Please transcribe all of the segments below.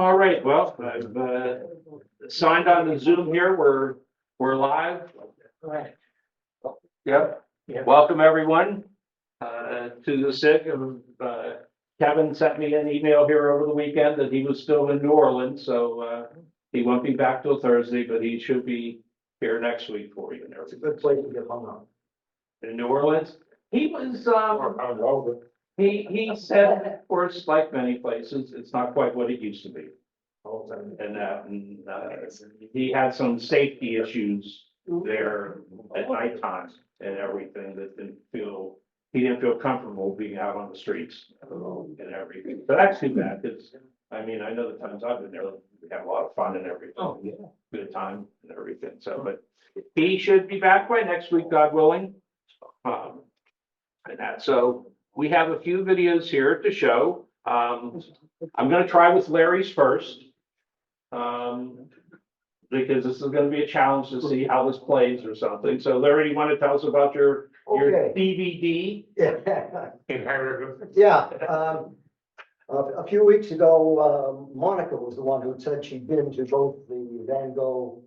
All right, well, I've signed on the Zoom here. We're live. Right. Yep. Yeah. Welcome, everyone, to the SIG. Kevin sent me an email here over the weekend that he was still in New Orleans, so he won't be back till Thursday, but he should be here next week for you and It's a everything. good place to get hung up. In New Orleans, he was, he said, of course, like many places, it's not quite what it used to be. And he had some safety issues there at nighttime and everything that he didn't feel comfortable being out on the streets and everything. But that's too bad, because, I mean, I know the times I've been there, we had a lot of fun and everything. Oh, yeah. Good time and everything, so, but he should be back by next week, God willing. And that, so we have a few videos here to show. I'm gonna try with Larry's first. Because this is gonna be a challenge to see how this plays or something. So Larry, you wanna tell us about your Okay. DVD? Yeah. Inherited. Yeah, a few weeks ago, Monica was the one who said she'd been to both the Van Gogh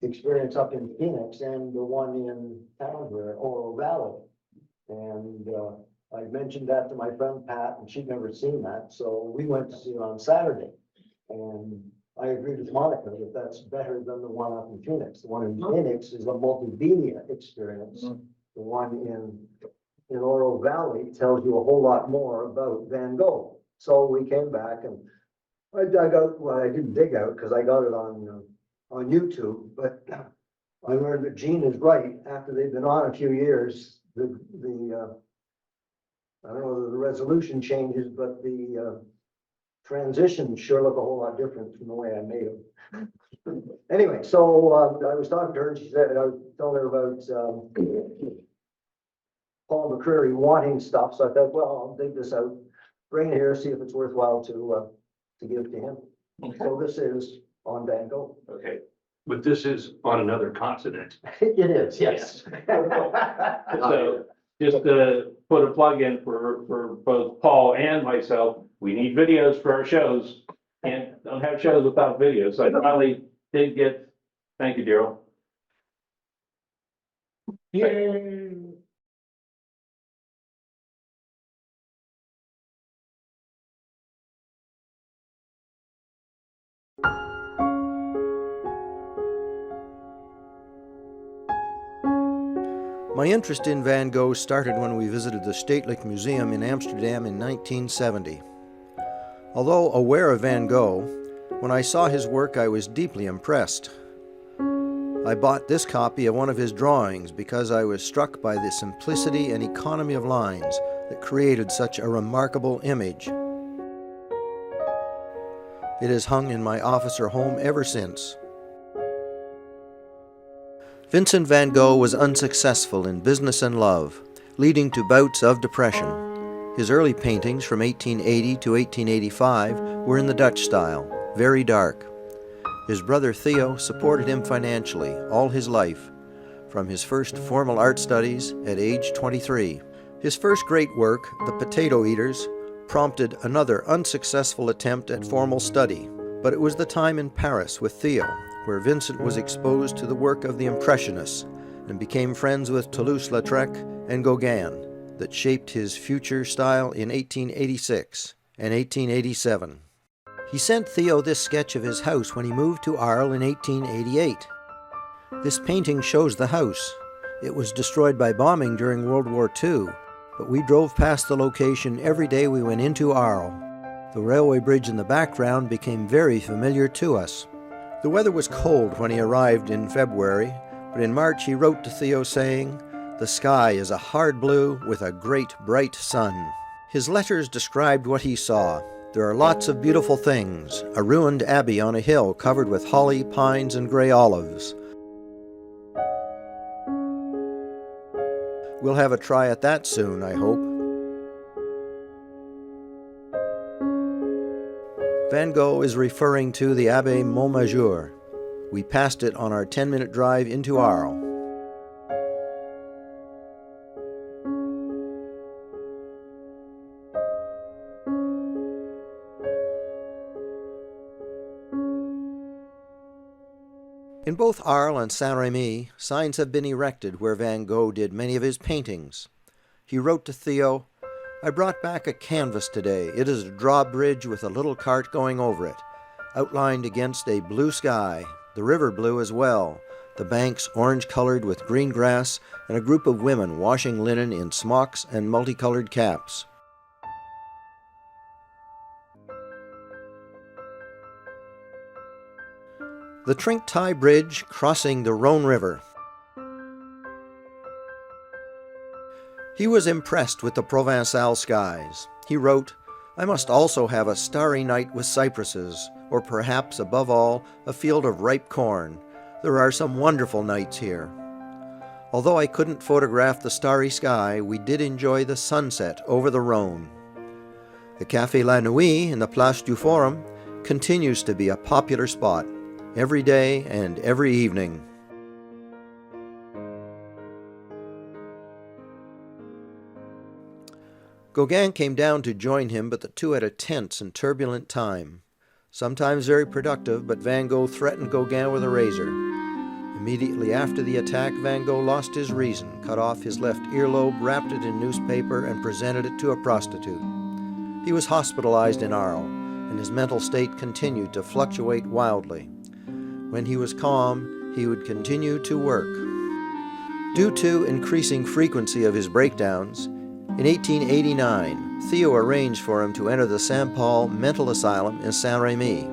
experience up in Phoenix and the one in Townsville, Oro Valley. And I mentioned that to my friend Pat, and she'd never seen that, so we went to see it on Saturday. And I agreed with Monica that that's better than the one up in Phoenix. The one in Phoenix is a multimedia experience. The one in Oro Valley tells you a whole lot more about Van Gogh. So we came back and I dug out, well, I didn't dig out because I got it on YouTube, but I learned that Gene is right. After they've been on a few years, I don't know whether the resolution changes, but the transitions sure look a whole lot different from the way I made them. Anyway, so I was talking to her and she said, I was telling her about Paul McCreary wanting stuff. So I thought, well, I'll dig this out, bring it here, see if it's worthwhile to give to him. Okay. So this is on Van Gogh. Okay, but this is on another continent. It is, yes. So just to put a plug in for both Paul and myself, we need videos for our shows. And don't have shows without videos. So I finally did get, thank you, Daryl. Yay. My interest in Van Gogh started when we visited the Stedelijk Museum in Amsterdam in 1970. Although aware of Van Gogh, when I saw his work I was deeply impressed. I bought this copy of one of his drawings because I was struck by the simplicity and economy of lines that created such a remarkable image. It has hung in my office or home ever since. Vincent van Gogh was unsuccessful in business and love, leading to bouts of depression. His early paintings from 1880 to 1885 were in the Dutch style, very dark. His brother Theo supported him financially all his life, from his first formal art studies at age 23. His first great work, The Potato Eaters, prompted another unsuccessful attempt at formal study, but it was the time in Paris with Theo, where Vincent was exposed to the work of the Impressionists and became friends with Toulouse-Lautrec and Gauguin, that shaped his future style in 1886 and 1887. He sent Theo this sketch of his house when he moved to Arles in 1888. This painting shows the house. It was destroyed by bombing during World War II, but we drove past the location every day we went into Arles. The railway bridge in the background became very familiar to us. The weather was cold when he arrived in February, but in March he wrote to Theo saying, "The sky is a hard blue with a great bright sun." His letters described what he saw. There are lots of beautiful things, a ruined abbey on a hill covered with holly, pines, and gray olives. We'll have a try at that soon, I hope. Van Gogh is referring to the Abbaye Montmajour. We passed it on our 10-minute drive into Arles. In both Arles and Saint-Rémy, signs have been erected where Van Gogh did many of his paintings. He wrote to Theo, "I brought back a canvas today. It is a drawbridge with a little cart going over it, outlined against a blue sky, the river blue as well, the banks orange-colored with green grass, and a group of women washing linen in smocks and multicolored caps." The Trinquetie Bridge crossing the Rhone River. He was impressed with the Provençal skies. He wrote, "I must also have a starry night with cypresses, or perhaps, above all, a field of ripe corn. There are some wonderful nights here." Although I couldn't photograph the starry sky, we did enjoy the sunset over the Rhone. The Café La Nuit in the Place du Forum continues to be a popular spot, every day and every evening. Gauguin came down to join him, but the two had a tense and turbulent time. Sometimes very productive, but Van Gogh threatened Gauguin with a razor. Immediately after the attack, Van Gogh lost his reason, cut off his left earlobe, wrapped it in newspaper, and presented it to a prostitute. He was hospitalized in Arles, and his mental state continued to fluctuate wildly. When he was calm, he would continue to work. Due to increasing frequency of his breakdowns, in 1889, Theo arranged for him to enter the Saint Paul Mental Asylum in Saint-Rémy.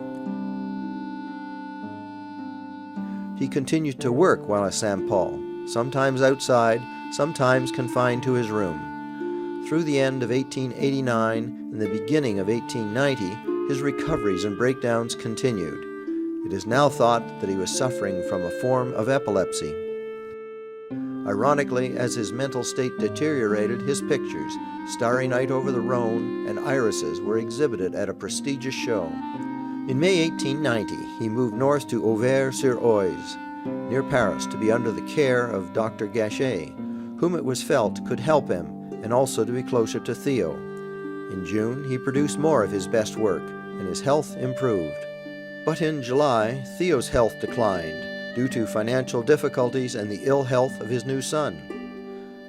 He continued to work while at Saint Paul, sometimes outside, sometimes confined to his room. Through the end of 1889 and the beginning of 1890, his recoveries and breakdowns continued. It is now thought that he was suffering from a form of epilepsy. Ironically, as his mental state deteriorated, his pictures, Starry Night Over the Rhone and Irises, were exhibited at a prestigious show. In May 1890, he moved north to Auvers-sur-Oise, near Paris, to be under the care of Dr. Gachet, whom it was felt could help him, and also to be closer to Theo. In June, he produced more of his best work, and his health improved. But in July, Theo's health declined due to financial difficulties and the ill health of his new son.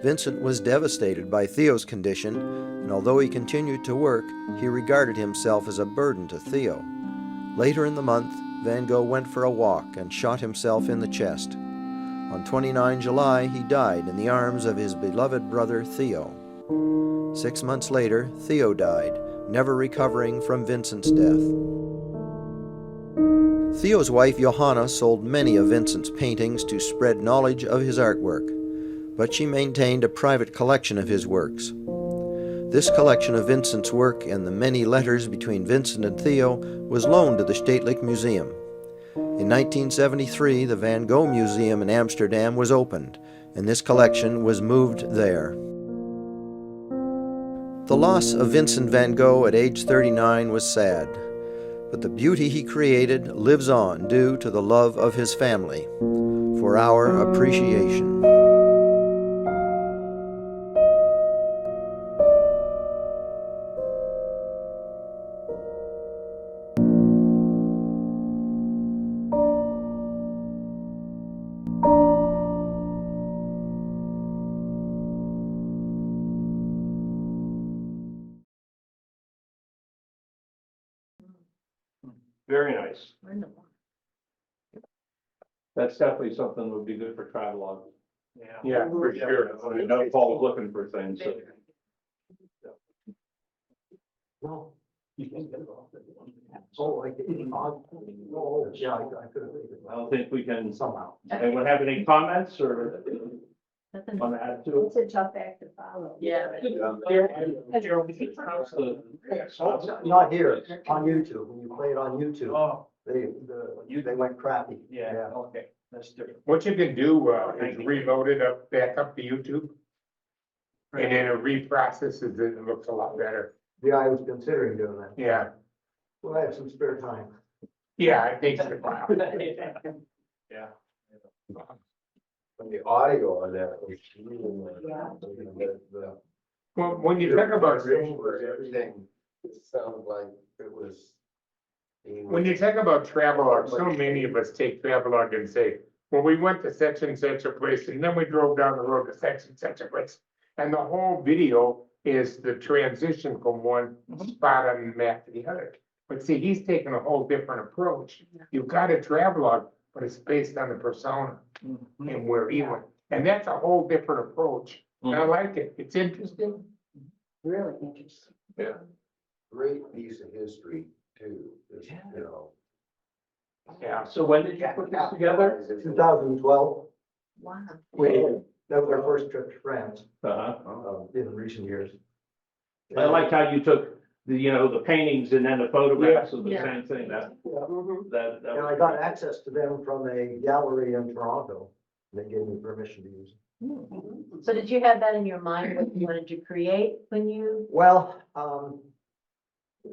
Vincent was devastated by Theo's condition, and although he continued to work, he regarded himself as a burden to Theo. Later in the month, Van Gogh went for a walk and shot himself in the chest. On 29 July, he died in the arms of his beloved brother Theo. 6 months later, Theo died, never recovering from Vincent's death. Theo's wife Johanna sold many of Vincent's paintings to spread knowledge of his artwork, but she maintained a private collection of his works. This collection of Vincent's work and the many letters between Vincent and Theo was loaned to the Stedelijk Museum. In 1973, the Van Gogh Museum in Amsterdam was opened, and this collection was moved there. The loss of Vincent van Gogh at age 39 was sad, but the beauty he created lives on due to the love of his family. For our appreciation. Very nice. That's definitely something that would be good for travelogue. Yeah, for sure. I know Paul's looking for things, so. No. Oh, I didn't. Oh, yeah, I could have made it. I don't think we can, Somehow. anyone have any comments or want to add to it? It's a tough act to follow. Yeah. Not here, on YouTube, when you play it on YouTube, Oh, they went crappy. Okay, that's different. what you can do is reload it up, back up to YouTube. And then it reprocesses it and looks a lot better. Yeah, I was considering doing that. Yeah, Well, I have some spare time. yeah, it takes a while. Yeah. And the audio on that was really, the Well, when you talk about everything, it sounded like it was being When you talk about travelogue, so many of us take travelogue and say, well, we went to such and such a place, and then we drove down the road to such and such a place. And the whole video is the transition from one spot on the map to the other. But see, he's taking a whole different approach. You've got a travelogue, but it's based on the persona and where he went. And that's a whole different approach. And I like it. It's interesting. Really interesting. Yeah. Great piece of history too, just, you know. Yeah. So when did you put this together? 2012, Wow. that was our first trip to France, Uh-huh. in recent years. I liked how you took the, the paintings and then the photographs of the Yeah. same thing, that Mhm. And I was. got access to them from a gallery in Toronto. They gave me permission to use it. So did you have that in your mind, what you wanted to create when you? Well,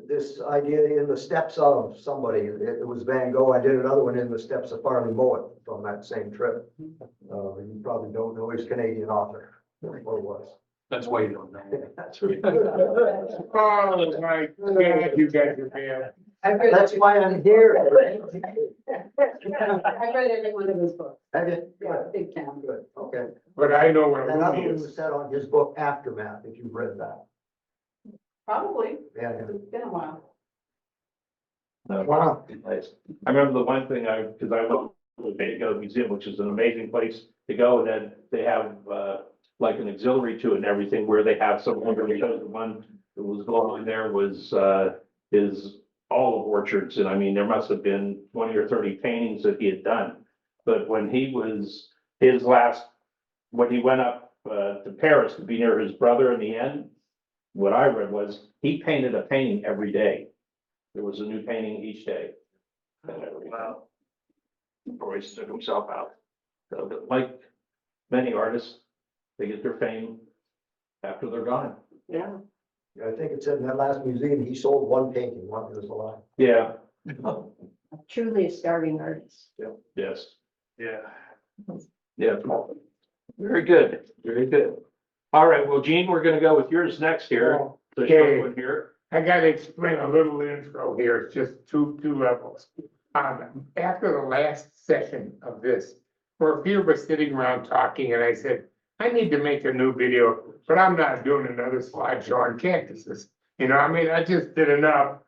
this idea in the steps of somebody, it was Van Gogh. I did another one in the steps of Farley Mowat from that same trip. You probably don't know, he's a Canadian author, or was. That's why you don't know. That's right. Oh, my God, you guys are bad. That's why I'm here. I read every one of his books. Have you? Yeah, big time. Good, okay. But I know what a Another movie one is. was set on his book Aftermath, if you've read that. Probably, Yeah, it's been a while. Wow. Nice. I remember the one thing because I went to the Van Gogh Museum, which is an amazing place to go, and then they have, like an auxiliary to it and everything, where they have some, because the one that was going on there was, his olive orchards, and I mean, there must have been 20 or 30 paintings that he had done. But when he was, when he went up, to Paris to be near his brother in the end, what I read was, he painted a painting every day. There was a new painting each day. Wow. Before he took himself out. So, but like many artists, they get their fame after they're gone. Yeah. I think it said in that last museum, he sold one painting while he was alive. Yeah. Truly a starving artist. Yes. Yeah. Yeah. Very good, very good. All right, well, Gene, we're gonna go with yours next here. The short one here. I gotta explain a little intro here, it's just two levels. After the last session of this, where a few of us sitting around talking, and I said, I need to make a new video, but I'm not doing another slideshow on cactuses. You know, I mean, I just did enough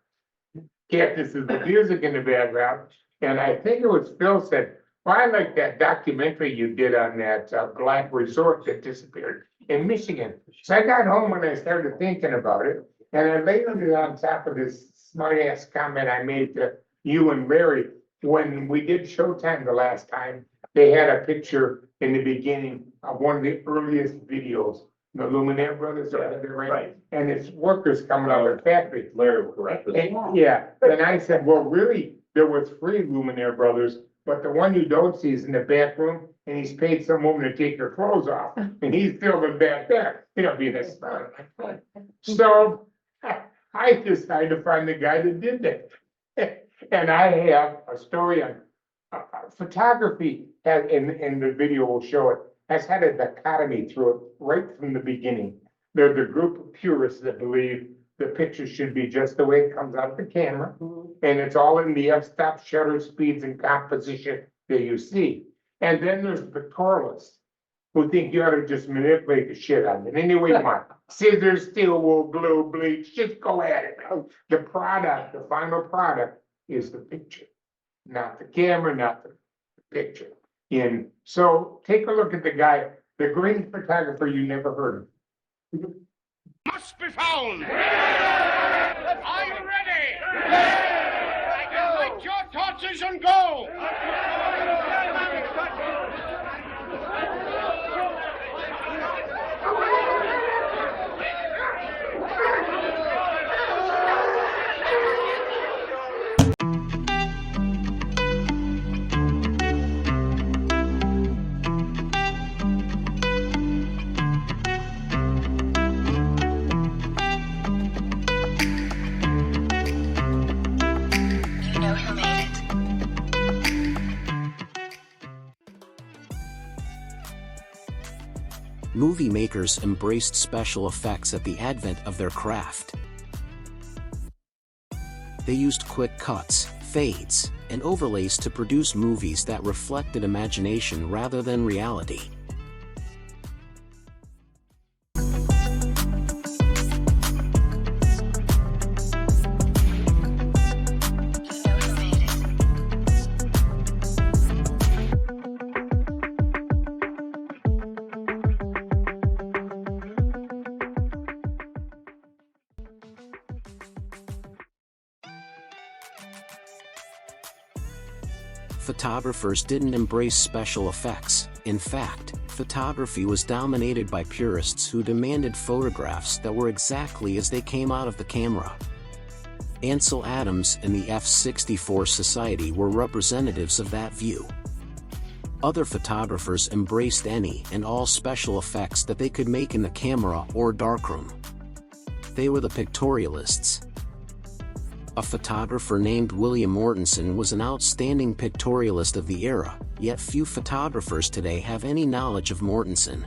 cactuses with music in the background, and I think it was Phil said, well, I like that documentary you did on that black resort that disappeared in Michigan. So I got home and I started thinking about it, and I laid it on top of this smart ass comment I made to you and Mary. When we did Showtime the last time, they had a picture in the beginning of one of the earliest videos, the Luminaire brothers, Right. and it's workers coming out of the factory. Larry, correct. And, yeah, and I said, well, really, there were three Luminaire brothers, but the one you don't see is in the back room, and he's paid some woman to take her clothes off, and he's filming back there, you know, being a smart. So I decided to find the guy that did that. And I have a story on photography, has, in the video will show it, has had a dichotomy through it right from the beginning. There's a group of purists that believe the picture should be just the way it comes out of the camera. And it's all in the f-stop, shutter speeds and composition that you see. And then there's pictorialists who think you ought to just manipulate the shit out of it any way you want. Scissors, steel wool, glue, bleach, just go at it. The product, the final product is the picture, not the camera, not the picture. And so take a look at the guy, the greatest photographer you never heard of. Must be found. Are you ready? Light your torches and go. You know who made it. Movie makers embraced special effects at the advent of their craft. They used quick cuts, fades, and overlays to produce movies that reflected imagination rather than reality. Photographers didn't embrace special effects. In fact, photography was dominated by purists who demanded photographs that were exactly as they came out of the camera. Ansel Adams and the F-64 Society were representatives of that view. Other photographers embraced any and all special effects that they could make in the camera or darkroom. They were the pictorialists. A photographer named William Mortensen was an outstanding pictorialist of the era, yet few photographers today have any knowledge of Mortensen.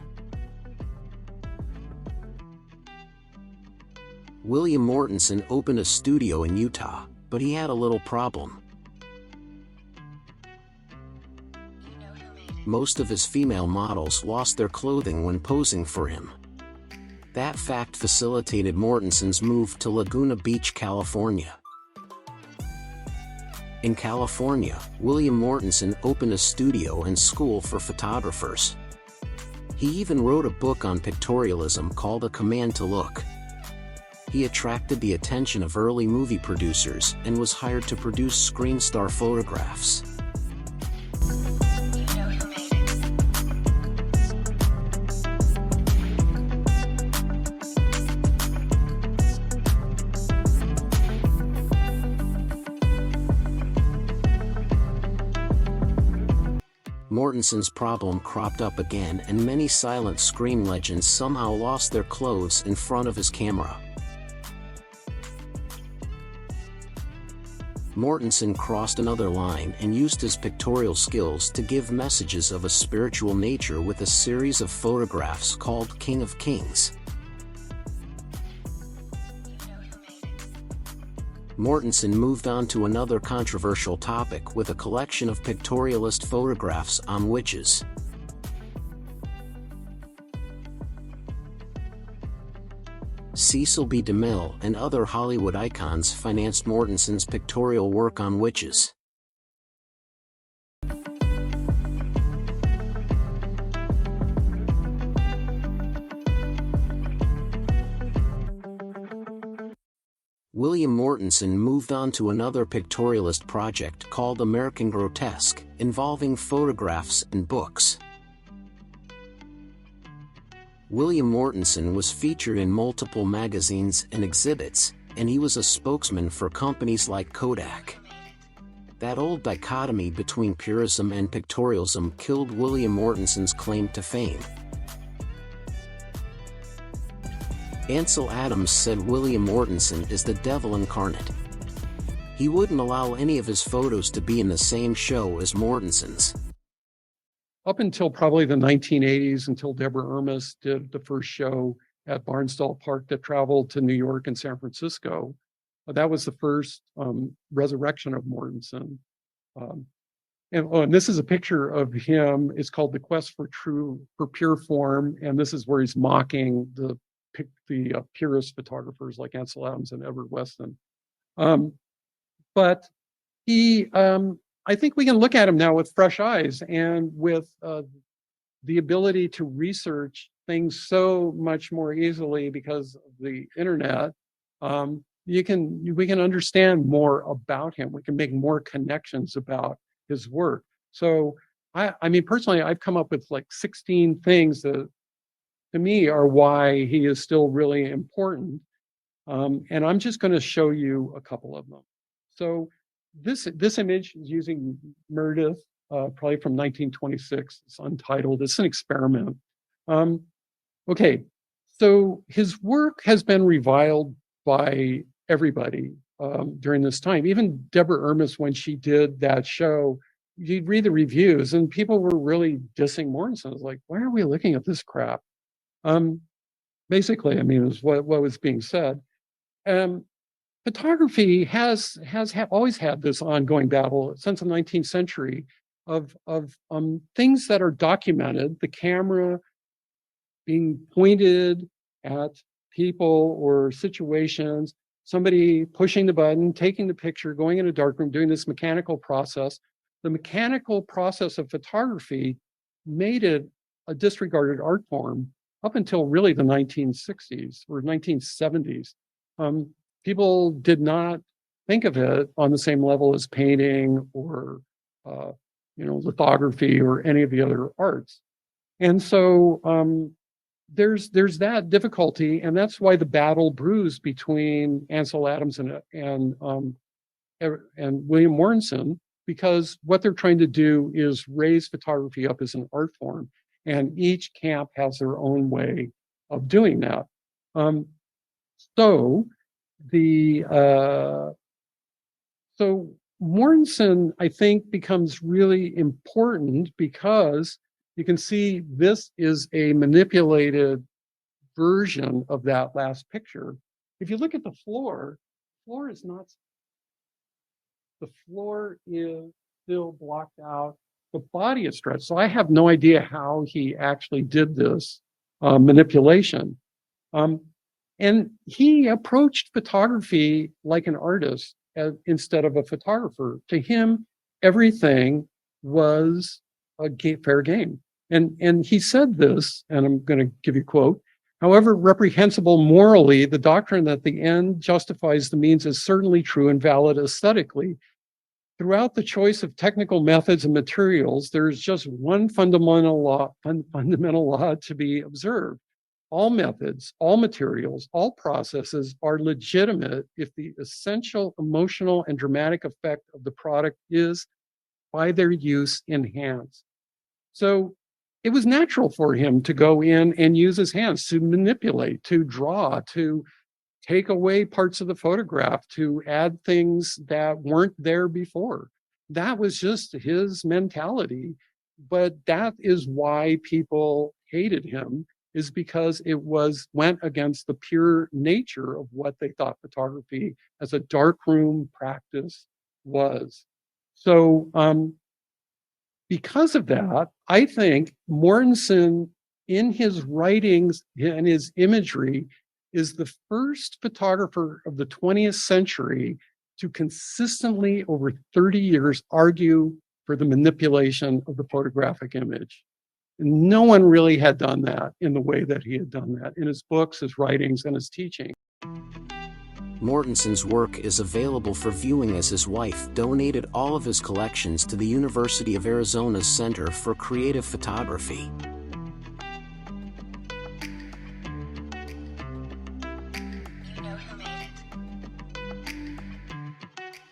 William Mortensen opened a studio in Utah, but he had a little problem. Most of his female models lost their clothing when posing for him. That fact facilitated Mortensen's move to Laguna Beach, California. In California, William Mortensen opened a studio and school for photographers. He even wrote a book on pictorialism called A Command to Look. He attracted the attention of early movie producers and was hired to produce screen star photographs. Mortensen's problem cropped up again, and many silent screen legends somehow lost their clothes in front of his camera. Mortensen crossed another line and used his pictorial skills to give messages of a spiritual nature with a series of photographs called King of Kings. Mortensen moved on to another controversial topic with a collection of pictorialist photographs on witches. Cecil B. DeMille and other Hollywood icons financed Mortensen's pictorial work on witches. William Mortensen moved on to another pictorialist project called American Grotesque, involving photographs and books. William Mortensen was featured in multiple magazines and exhibits, and he was a spokesman for companies like Kodak. That old dichotomy between purism and pictorialism killed William Mortensen's claim to fame. Ansel Adams said William Mortensen is the devil incarnate. He wouldn't allow any of his photos to be in the same show as Mortensen's. Up until probably the 1980s, until Deborah Ermis did the first show at Barnstable Park that traveled to New York and San Francisco, that was the first resurrection of Mortensen. And this is a picture of him. It's called The Quest for Pure Form, and this is where he's mocking the purist photographers like Ansel Adams and Edward Weston. But he, I think we can look at him now with fresh eyes and with the ability to research things so much more easily because of the internet. We can understand more about him. We can make more connections about his work. So I mean, personally, I've come up with like 16 things that to me are why he is still really important. And I'm just going to show you a couple of them. So this image is using Meredith, probably from 1926. It's untitled. It's an experiment. Okay, so his work has been reviled by everybody during this time. Even Deborah Ermis, when she did that show, you'd read the reviews and people were really dissing Mortensen. It was like, why are we looking at this crap? Basically, I mean, it was what was being said. photography has always had this ongoing battle since the 19th century of things that are documented, the camera being pointed at people or situations, somebody pushing the button, taking the picture, going in a darkroom, doing this mechanical process. The mechanical process of photography made it a disregarded art form up until really the 1960s or 1970s. Um, People did not think of it on the same level as painting or uh, lithography or any of the other arts. And so there's that difficulty, and that's why the battle brews between Ansel Adams and William Morrison, because what they're trying to do is raise photography up as an art form, and each camp has their own way of doing that. Um, so the so Morrison, I think, becomes really important because you can see this is a manipulated version of that last picture. If you look at the floor is not, the floor is still blocked out. The body is stretched. So I have no idea how he actually did this manipulation. Um, and he approached photography like an artist instead of a photographer. To him, everything was a fair game. And he said this, and I'm going to give you a quote. However reprehensible morally, the doctrine that the end justifies the means is certainly true and valid aesthetically. Throughout the choice of technical methods and materials, there's just one fundamental law to be observed. All methods, all materials, all processes are legitimate if the essential emotional and dramatic effect of the product is, by their use, enhanced. So it was natural for him to go in and use his hands to manipulate, to draw, to take away parts of the photograph, to add things that weren't there before. That was just his mentality. But that is why people hated him, is because it went against the pure nature of what they thought photography as a darkroom practice was. So because of that, I think Mortensen, in his writings and his imagery, is the first photographer of the 20th century to consistently, over 30 years, argue for the manipulation of the photographic image. And no one really had done that in the way that he had done that in his books, his writings, and his teaching. Mortensen's work is available for viewing as his wife donated all of his collections to the University of Arizona's Center for Creative Photography.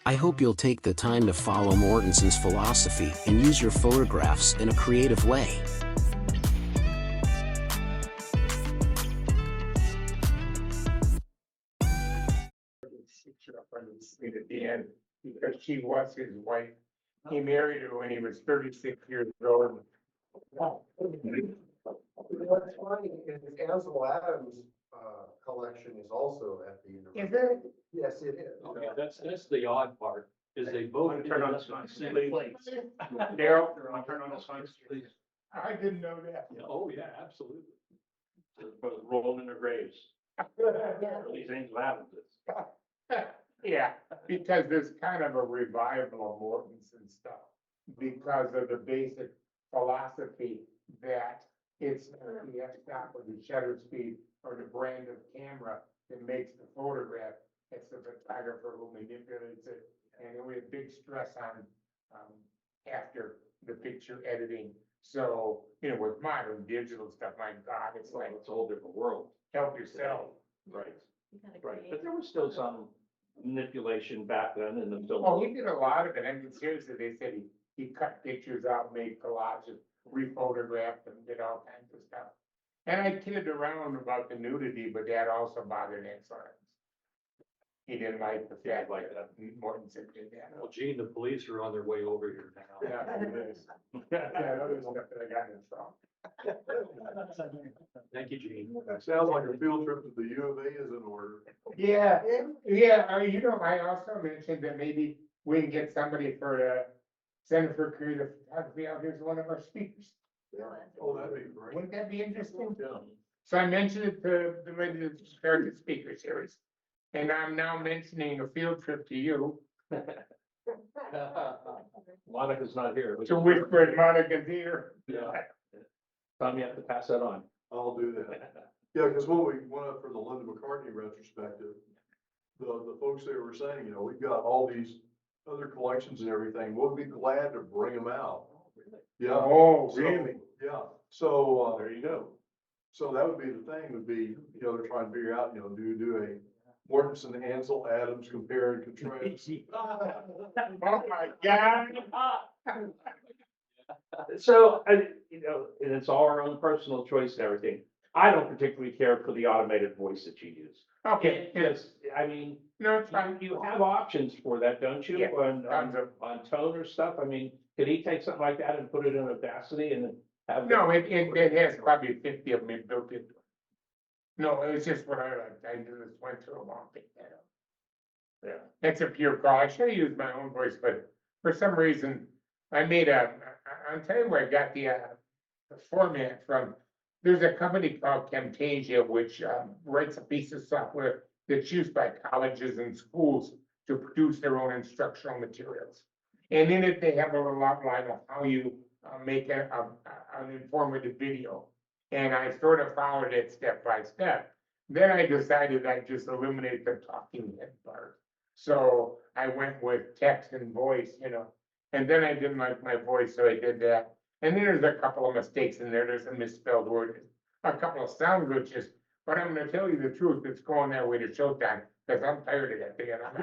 I hope you'll take the time to follow Mortensen's philosophy and use your photographs in a creative way. At the end, because she was his wife. He married her when he was 36 years old. What's funny is Ansel Adams' collection is also at the university. Is it? Yes, it is. Okay, that's the odd part, is they both turn on the signs. Daryl, Turn on the signs, please. I didn't know that. Oh, yeah, absolutely. They're both rolling in their graves. These Angel Adams. Yeah, because there's kind of a revival of Mortensen stuff because of the basic philosophy that it's the f-stop or the shutter speed or the brand of camera that makes the photograph. It's the photographer who manipulates it, and then we have big stress on after the picture editing. So, with modern digital stuff, my God, it's like It's a whole different world. help yourself. Right, You gotta right. create But there was still some manipulation back then in the film. Oh, he did a lot of it. I mean, seriously, they said he cut pictures out, made collages, rephotographed them, did all kinds of stuff. And I kidded around about the nudity, but that also bothered Ansel. He didn't like the fact like that Mortensen did that. Well, Gene, the police are on their way over here now. Yeah, it is. Yeah, other stuff that I got in trouble. Thank you, Gene. Sounds like a field trip to the U of A is in order. Yeah, I also mentioned that maybe we can get somebody for the Center for Creative Photography out here as one of our speakers. Oh, that'd be great. Wouldn't that be interesting? Yeah. So I mentioned it to the lady that started the speaker series. And I'm now mentioning a field trip to you, Monica's not here. to Whitford, Monica's here. Yeah. Tom, you have to pass that on. I'll do that. Yeah, because when we went up for the Linda McCartney retrospective, the folks there were saying, we've got all these other collections and everything. We'll be glad to bring them out. Yeah. Oh, So, really? Yeah. So, There you go. so that would be the thing would be, they're trying to figure out, do a Mortensen, Ansel, Adams, compare and contrast. Oh, my God. So, and it's all our own personal choice and everything. I don't particularly care for the automated voice that you use. Okay, Yes, I mean, no, it's fine. you have options for that, don't you? Yeah, On, tons of- on tone or stuff? I mean, could he take something like that and put it in Audacity and then have? No, it has probably 50 of them built into it. No, it was just what I liked. I just went through a long thing. Yeah. It's a pure call. I should have used my own voice, but for some reason, I made I'll tell you where I got the format from. There's a company called Camtasia, which writes a piece of software that's used by colleges and schools to produce their own instructional materials. And in it, they have a little outline of how you make an informative video. And I sort of followed it step by step. Then I decided I'd just eliminate the talking head part. So I went with text and voice, and then I didn't like my voice, so I did that. And then there's a couple of mistakes in there. There's a misspelled word, a couple of sound glitches. But I'm gonna tell you the truth, it's going that way to Showtime, because I'm tired of that thing. And I'm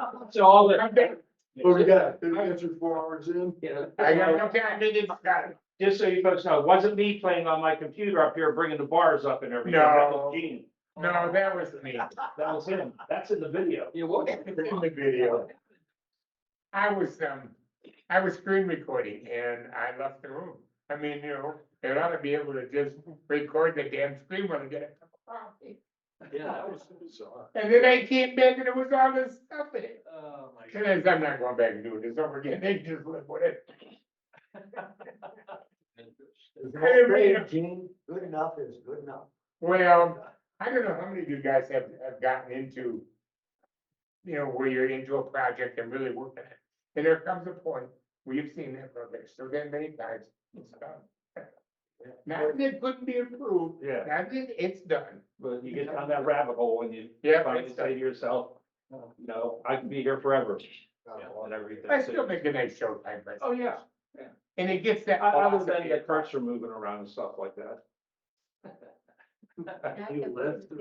not. So all the. I'm done. Oh, we got, did we get your 4 hours in? I got no time, it's got it. Just so you folks know, it wasn't me playing on my computer up here, bringing the bars up and everything. That No. was Gene. No, that was me. That was him. That's in the video. It was in the video. I was screen recording and I left the room. I mean, they ought to be able to just record the damn screen when I get a cup of coffee. Yeah, that was bizarre. And then I came back and it was all this stuff in it. Oh, my And I'm not going back and doing this over again. They just live with it. There's no grade, Gene. Good enough is good enough. Well, I don't know how many of you guys have gotten into, where you're into a project and really working it. And there comes a point where you've seen that project so damn many times, it's done. Not that it couldn't be improved, Yeah. not that it's done. But you get down that rabbit hole and you Yeah, finally it's say to done. yourself, I can be here forever. And everything. I still make a nice Showtime presentation. Oh, yeah. And it gets that. Other than philosophy the across. cursor moving around and stuff like that. You lift.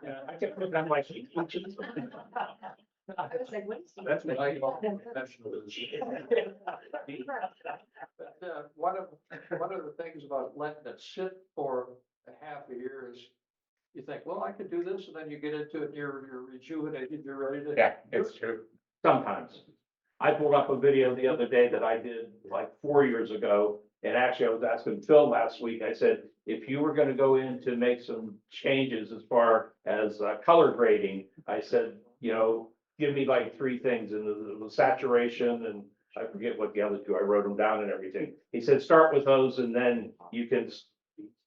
Yeah, I can put down my feet. I was like, what is he? That's what I call professionalism. One of the things about letting it sit for a half a year is you think, well, I could do this, and then you get into it, and you're rejuvenated, you're ready to. Yeah, it's true. Sometimes. I pulled up a video the other day that I did like 4 years ago. And actually, I was asking Phil last week, I said, if you were gonna go in to make some changes as far as color grading, I said, give me like 3 things, and it was saturation, and I forget what the other 2, I wrote them down and everything. He said, start with those, and then you can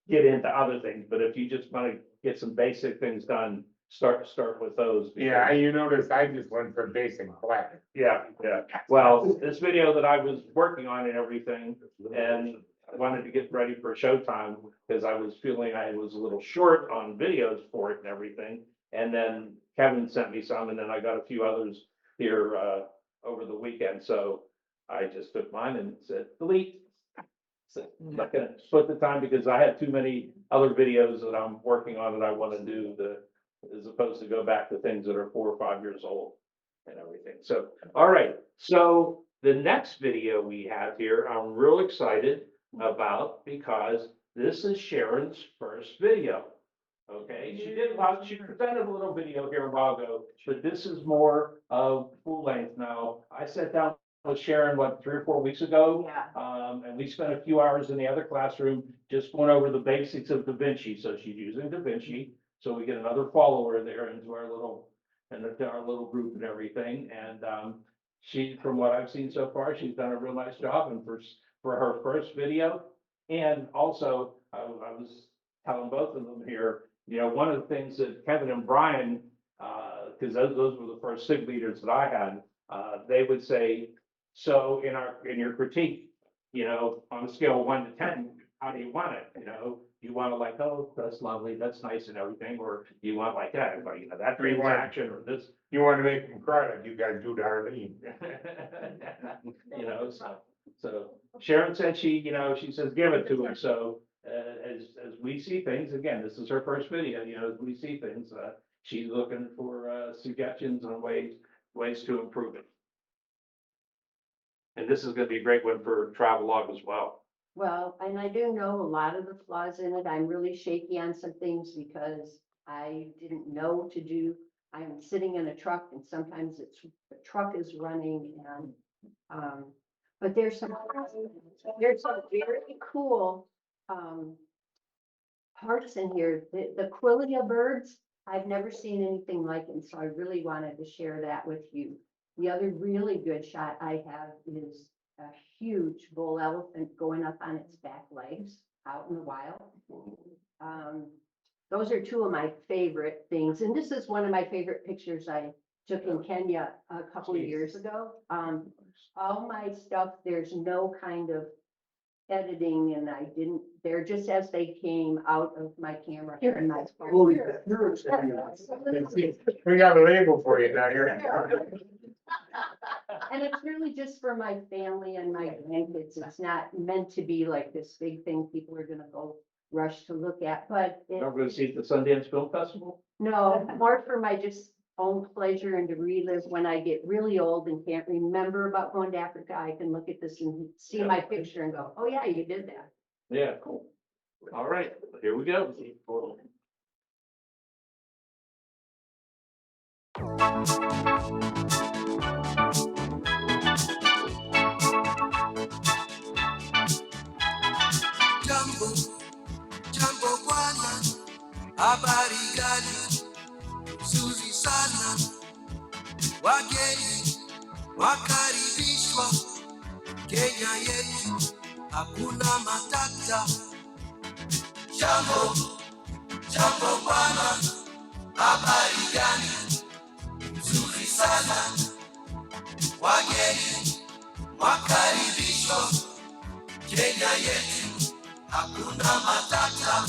get into other things, but if you just wanna get some basic things done, start with those. Yeah, you notice I just went for basic black. Yeah. Well, this video that I was working on and everything, and I wanted to get ready for Showtime, because I was feeling I was a little short on videos for it and everything. And then Kevin sent me some, and then I got a few others here, over the weekend, so I just took mine and said, delete. So I'm not gonna split the time, because I have too many other videos that I'm working on that I wanna do, as opposed to go back to things that are 4 or 5 years old and everything. So, all right. So the next video we have here, I'm real excited about, because this is Sharon's first video. Okay, she presented a little video here a while ago, but this is more of full length. Now, I sat down with Sharon, what, 3 or 4 weeks ago? Yeah. And we spent a few hours in the other classroom just going over the basics of Da Vinci. So she's using Da Vinci. So we get another follower there into our little, into our little group and everything. And, she, from what I've seen so far, she's done a real nice job. And for her first video, and also, I was telling both of them here, you know, one of the things that Kevin and Brian, because those were the first SIG leaders that I had, they would say, so in your critique, you know, on a scale of 1 to 10, how do you want it? You know, you want to like, oh, that's lovely, that's nice and everything, or you want like that, but you know, that brings action or this. You wanna make them cry like you guys do to Arlene. You know, so Sharon said she, you know, she says, give it to him. So, as we see things, again, this is her first video, you know, as we see things, she's looking for, suggestions on ways to improve it. And this is gonna be a great one for Travelog as well. Well, and I do know a lot of the flaws in it. I'm really shaky on some things because I didn't know to do. I'm sitting in a truck and sometimes the truck is running and, but there's some very cool, parts in here. The Quillia birds, I've never seen anything like them, so I really wanted to share that with you. The other really good shot I have is a huge bull elephant going up on its back legs out in the wild. Those are two of my favorite things. And this is one of my favorite pictures I took in Kenya a couple of years ago. All my stuff, there's no kind of editing and they're just as they came out of my camera. And my phone. We got a label for you down here. And it's really just for my family and my grandkids. It's not meant to be like this big thing people are gonna go rush to look at, but Not gonna see it at the Sundance Film Festival? no, more for my just own pleasure and to relive when I get really old and can't remember about going to Africa. I can look at this and see my picture and go, oh yeah, you did that. Yeah, cool. All right, here we go. Jambo bwana, habari gani? Nzuri sana, wageni wakaribishwa Kenya yetu, hakuna matata. Jambo bwana, habari gani? Nzuri sana, wageni wakaribishwa Kenya yetu, hakuna matata.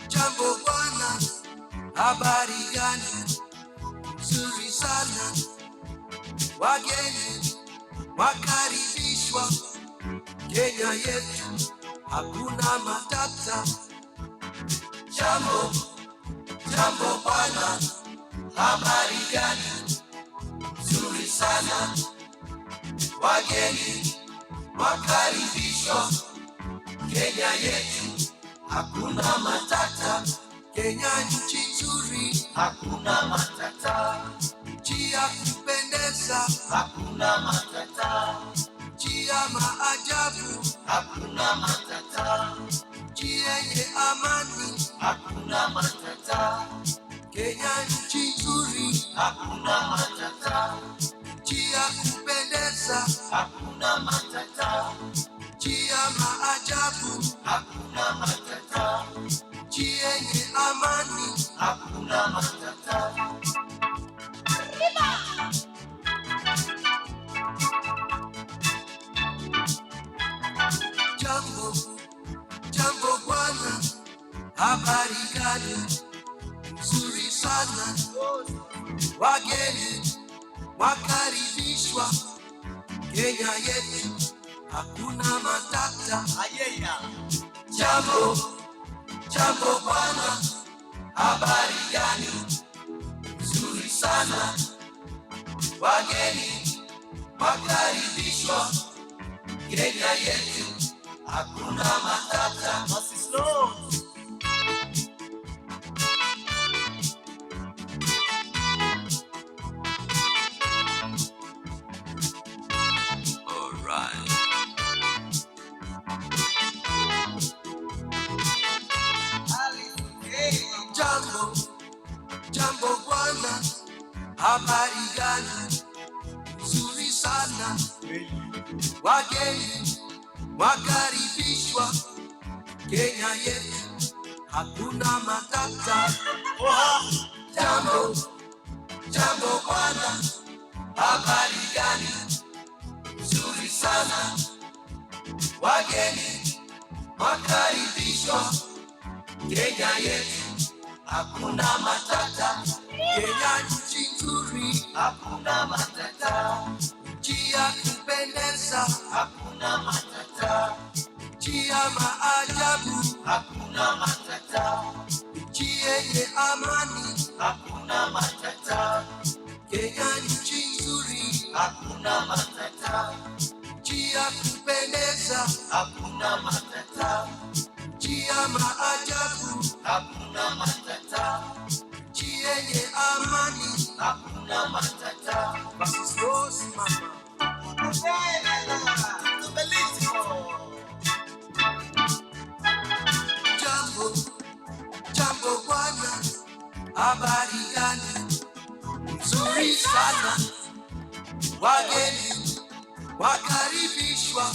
Jambo bwana, habari gani? Nzuri sana, wageni wakaribishwa Kenya yetu, hakuna matata. Jambo bwana, habari gani? Nzuri sana, wageni wakaribishwa Kenya yetu, hakuna matata. Kenya nchi nzuri, hakuna matata. Nchi ya kupendeza, hakuna matata. Nchi ya maajabu, hakuna matata. Nchi yenye amani, hakuna matata. Kenya nchi nzuri, hakuna matata. Nchi ya kupendeza, hakuna matata. Nchi ya maajabu, hakuna matata. Nchi yenye amani, hakuna matata. Jambo bwana, habari gani? Nzuri sana, wageni wakaribishwa Kenya yetu, hakuna matata. Jambo bwana, habari gani? Nzuri sana, wageni wakaribishwa Kenya yetu, hakuna matata. Alright. Jambo, jambo bwana, habari gani? Nzuri sana, wageni wakaribishwa Kenya yetu, hakuna matata. Jambo, jambo bwana, habari gani? Nzuri sana, wageni wakaribishwa Kenya yetu, hakuna matata. Kenya nchi nzuri, hakuna matata. Nchi ya kupendeza, hakuna matata. Nchi ya maajabu, hakuna matata. Nchi yenye amani, hakuna matata. Kenya nchi nzuri, hakuna matata. Nchi ya kupendeza, hakuna matata. Nchi ya maajabu, hakuna matata. Nchi yenye amani, hakuna matata. Basistosi mama. Jambo, jambo bwana, habari gani? Nzuri sana, wageni wakaribishwa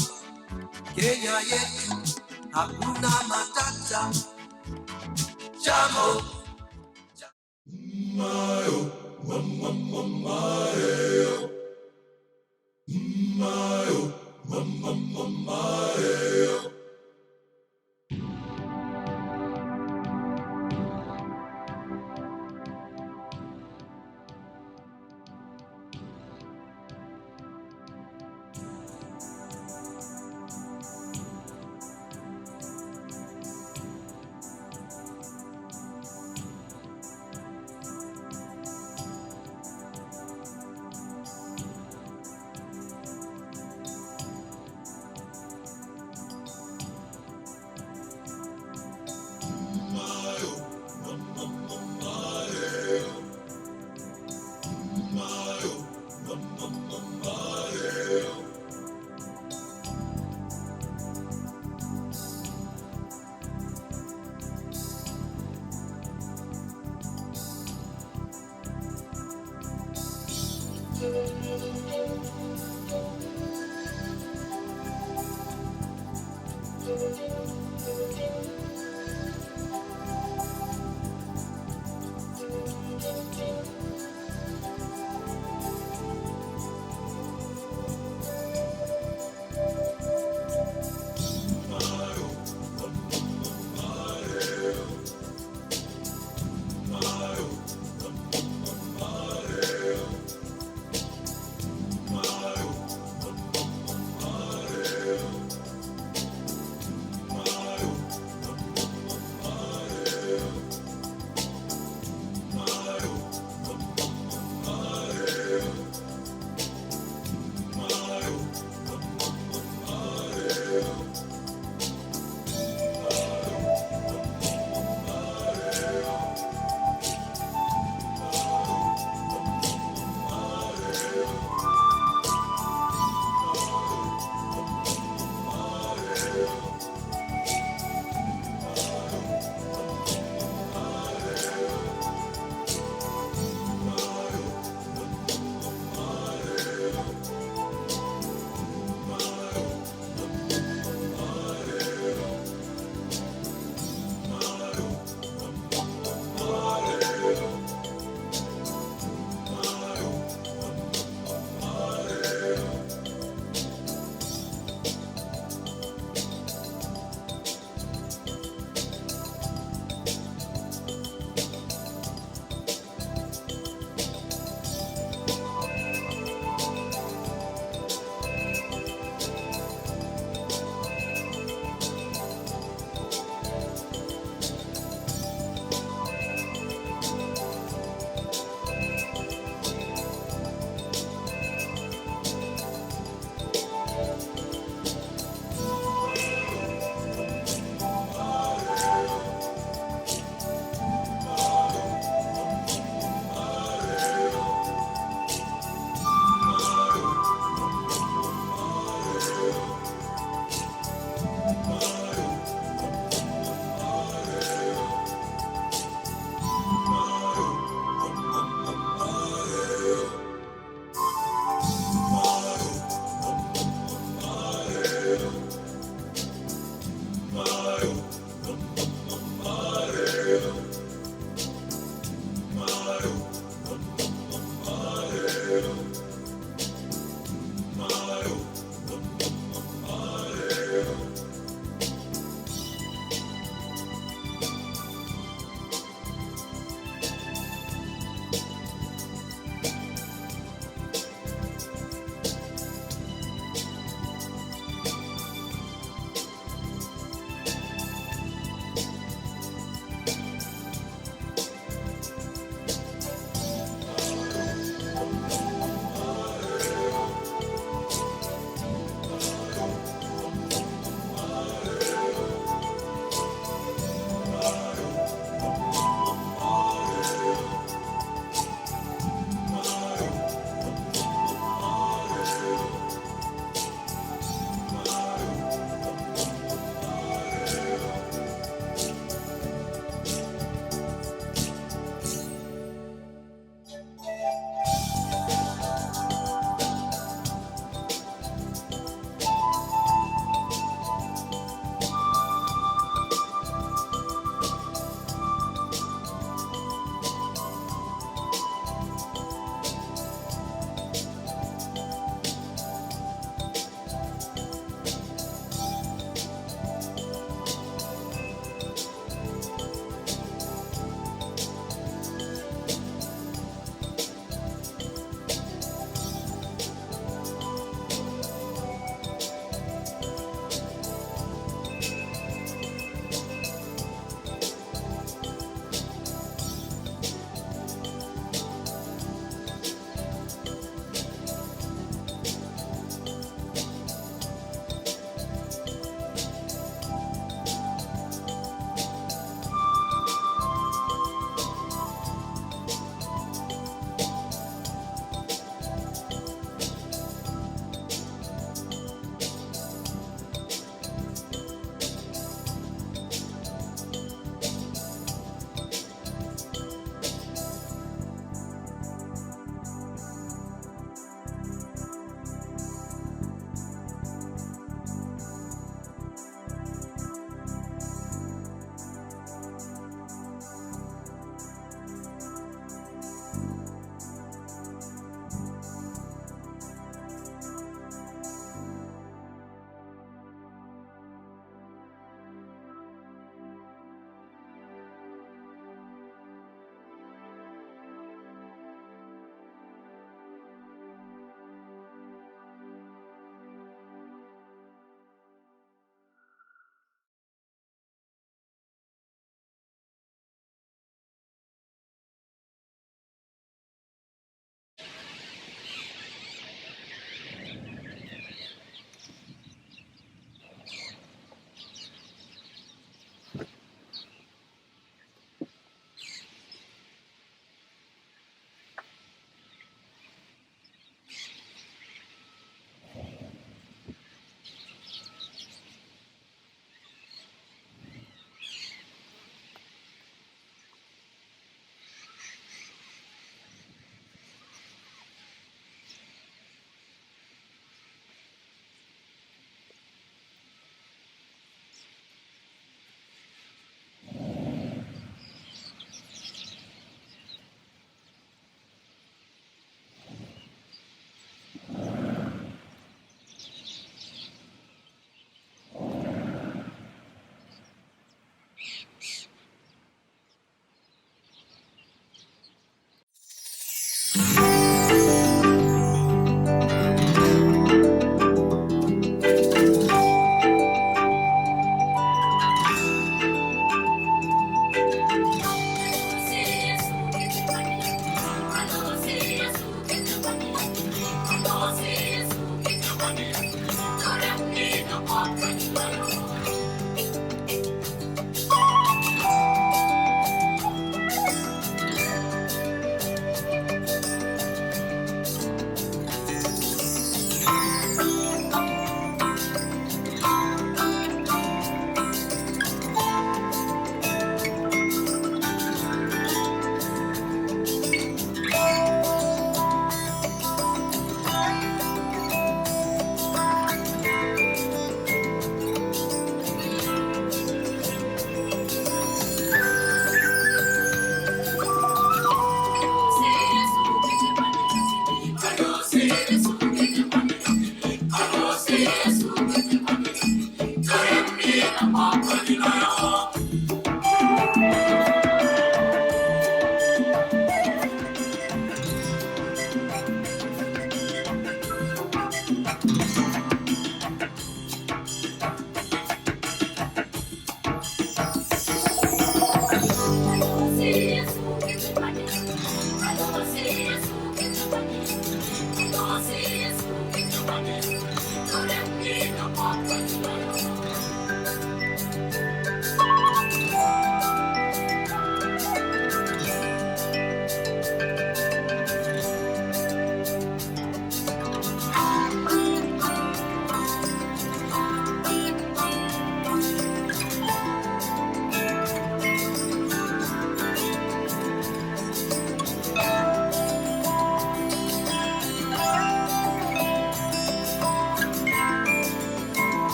Kenya yetu, hakuna matata. Jambo,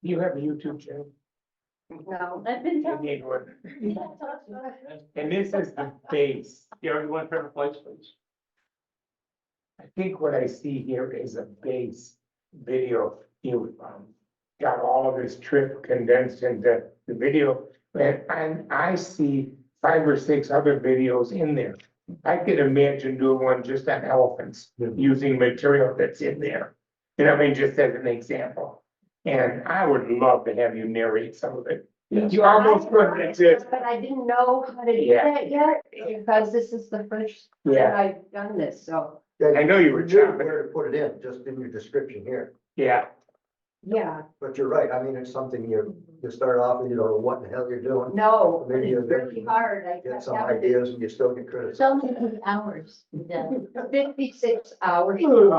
You have a YouTube channel? No, I've been You telling. need one. And this is the base. You already went for the place, please. I think what I see here is a base video. You got all of this trip condensed into the video. And I see 5 or 6 other videos in there. I could imagine doing one just on elephants, using material that's in there. You know, what I mean, just as an example. And I would love to have you narrate some of it. You almost couldn't exist. But I didn't know how to do Yeah. that yet, because this is the first time Yeah. I've done this, so, I know you were knew chopping. where to put it in, just in your description here. Yeah, yeah. But you're right, I mean, it's something you start off and you don't know what the hell you're doing. No, Maybe it's you really hard. I Get kept some having ideas and you still get criticized. So many hours. 56 hours. You're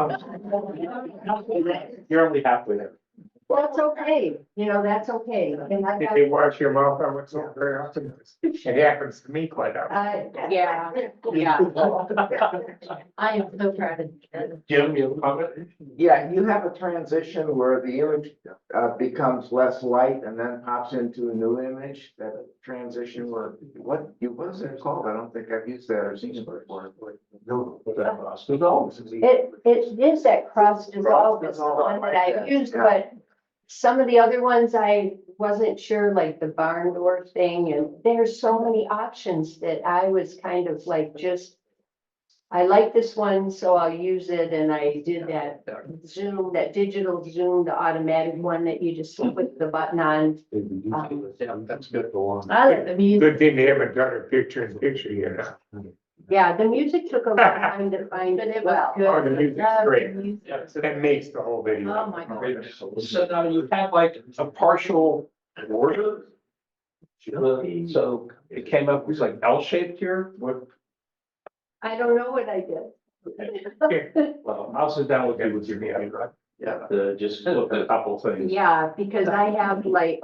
only halfway there. That's okay, you know, that's okay. And I did got, they wash your mouth out with soap very often? It happens to me quite often. yeah, I am so proud of you. Jim, you have a comment? Yeah, you have a transition where the image becomes less light and then pops into a new image, that transition where, what is it called? I don't think I've used that or seen it before. No. it is that cross dissolve is the one that I used, but some of the other ones I wasn't sure, like the barn door thing, and there's so many options that I was kind of like just. I like this one, so I'll use it, and I did that Zoom, that digital Zoom, the automatic one that you just put the button on. That's good for one. I like the music. Good thing they haven't done a picture yet. Yeah, the music took a long time to find, but it was Oh, the good. music's Love the great. music. That makes the whole video. Oh, my God. So now you have like a partial border? So it came up, it was like L-shaped here? What? I don't know what I did. Well, I'll sit down with you with your meeting, right? Yeah. Just look at a couple things. Yeah, because I have like,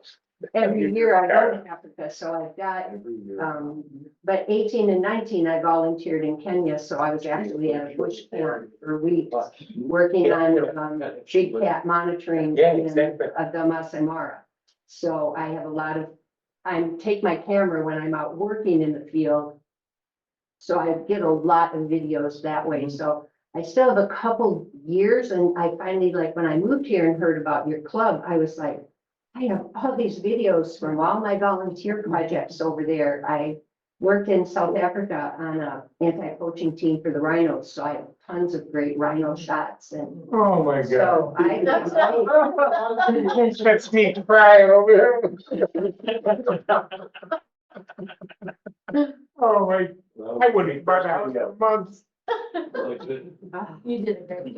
every year I go to Africa, so I've got, but 18 and 19, I volunteered in Kenya, so I was actually at a bush camp for weeks, working on, big cat monitoring Yeah, in exactly. the Masai Mara. So I have a lot of, I take my camera when I'm out working in the field. So I get a lot of videos that way, so I still have a couple years, and I finally, like, when I moved here and heard about your club, I was like, I have all these videos from all my volunteer projects over there. I worked in South Africa on a anti-poaching team for the rhinos, so I have tons of great rhino shots, and Oh, my God. so I. That's me crying over here. Oh, my, I wouldn't burn out for months. You did a great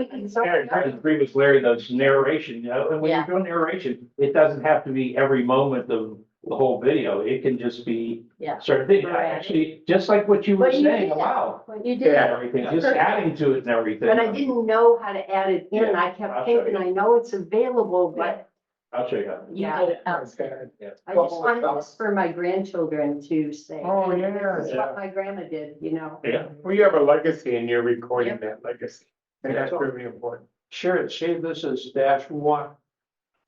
I agree with Larry, those narration, you know, and when you're doing narration, it doesn't have to be every moment of the whole video. It can just be Yeah. certain things. I actually, just like what you were But you saying, did. wow. You did. Yeah. Everything, just adding to it and everything. But I didn't know how to add it in. Yeah, I I'll kept show thinking, you. I know it's available, but I'll show you how. You Yeah. did it That's outstanding. good. I just wanted this for my grandchildren to say. Oh, "Hey, yeah. This is what my grandma did, you know? Yeah. Well, you have a legacy and you're recording that legacy. And that's really important. Sure, save this as -1,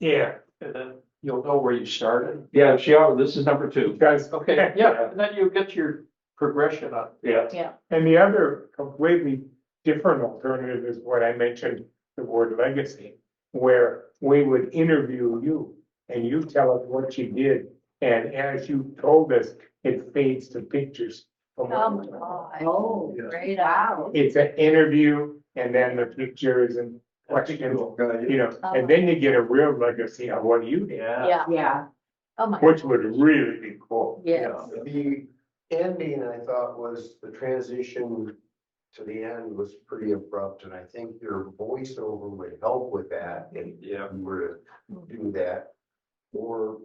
Yeah. and then you'll know where you started. Yeah, this is number 2. Because, Okay, yeah, and then you get your progression on. Yeah. and the other completely different alternative is what I mentioned, the word legacy, where we would interview you and you tell us what you did. And as you told us, it fades to pictures. from what Oh, you my told. God. Oh, Great. wow. It's an interview and then the pictures and questions, you know, and then you get a real legacy of what you did, Yeah. Yeah. Oh, my. which would really be cool. Yes. The ending, I thought, was the transition to the end was pretty abrupt, and I think your voiceover would help with that if you were to do that. Or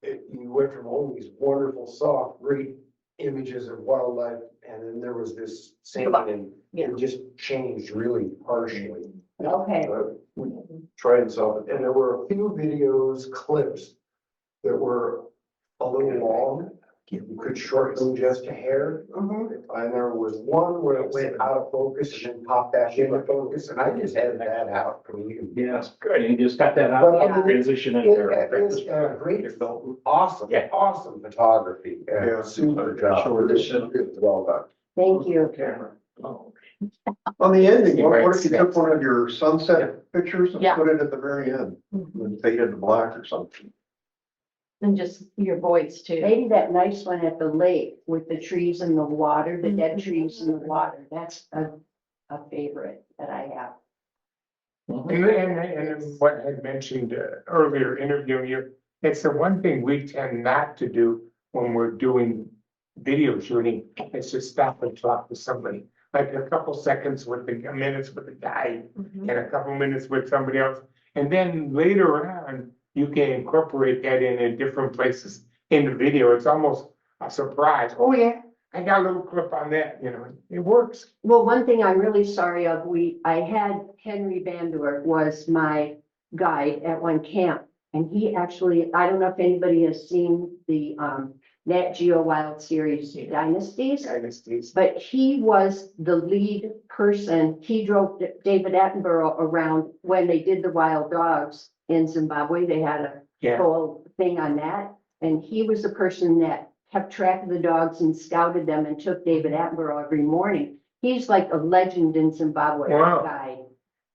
you went from all these wonderful, soft, great images of wildlife, and then there was this scene, and it just changed really harshly. Okay. We tried and saw it, and there were a few videos, clips that were a little long, You could shorten them just a hair. And there was one where it went out of focus and then popped back into focus, and I just edited that out. I mean, you can. Yeah, that's good. You just cut that out, But I mean, transition in It there. is great, awesome, Yeah. awesome photography. Yeah. Super job. It's well done. Thank you. On the ending, You might what if you say- took one of your sunset pictures and Yeah. put it at the very end? And faded to black or something? And just your voice too. Maybe that nice one at the lake with the trees and the water, the dead trees and the water, that's a favorite that I have. And what I had mentioned earlier interviewing you, it's the one thing we tend not to do when we're doing video shooting, is to stop and talk to somebody. Like a couple seconds with minutes with the guy and a couple minutes with somebody else. And then later on, you can incorporate that in different places in the video. It's almost a surprise. Oh yeah, I got a little clip on that, you know, it works. Well, one thing I'm really sorry of, I had Henry Bandor was my guide at one camp. And he actually, I don't know if anybody has seen the Nat Geo Wild Series Dynasties, but he was the lead person. He drove David Attenborough around when they did the wild dogs in Zimbabwe. They had a Yeah. whole thing on that. And he was the person that kept track of the dogs and scouted them and took David Attenborough every morning. He's like a legend in Zimbabwe, Wow. guy.